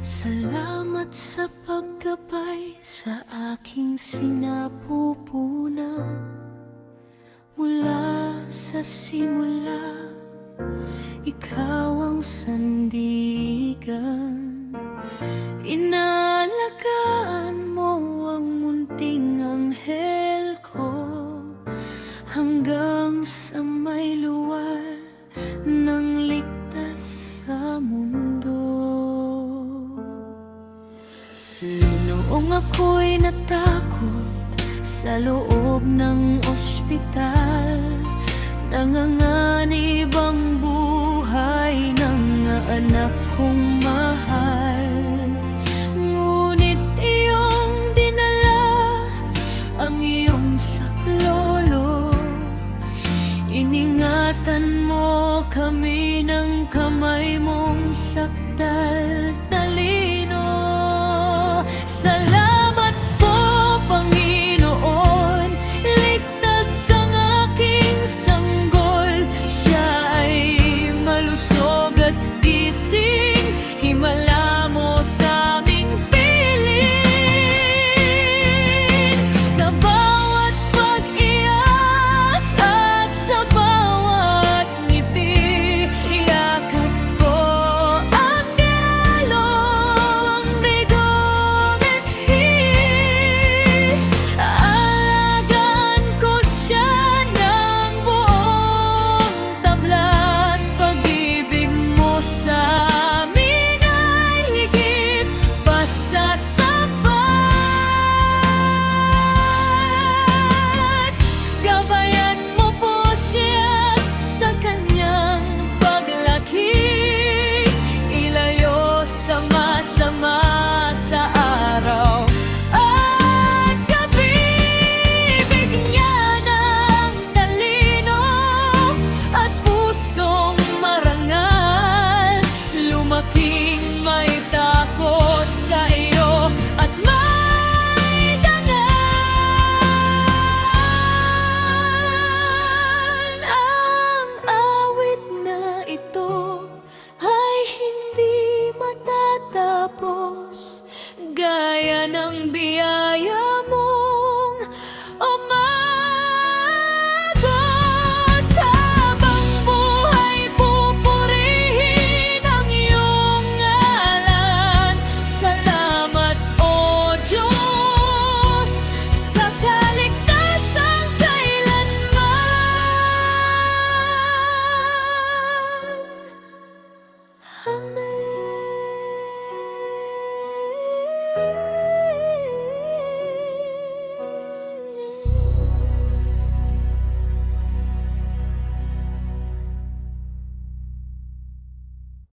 Salamat sa paggabay sa aking sinapupunan. Mula sa simula, ikaw ang sandigan. Inalagaan mo ang munting anghel ko hanggang sa may luwal ng ligtas sa mundo. Noong ako'y natakot sa loob ng ospital, nanganganib ang buhay ng anak kong mahal. Ngunit iyong dinala ang iyong saklolo, iningatan mo kami ng kamay mong sakdal talino. Salamat po, Panginoon, ligtas ang aking sanggol. Siya ay malusog at gising, himala mo sa aming piling. Sa bawat pag-iyak at sa bawat ngiti, yakap ko ang dialog, rigong at aalagaan ko siya ng buong tabla't pag-ibig mo sa amin ay higit pa sa sapat. Gabayan mo po siya sa kanyang paglaki, ilayo sa masama sa araw at gabi. Bigyan ng talino at pusong marangal, lumaking may takot sa iyo at may dangal. Ang awit na ito ay hindi matatapos, gaya ng biyahe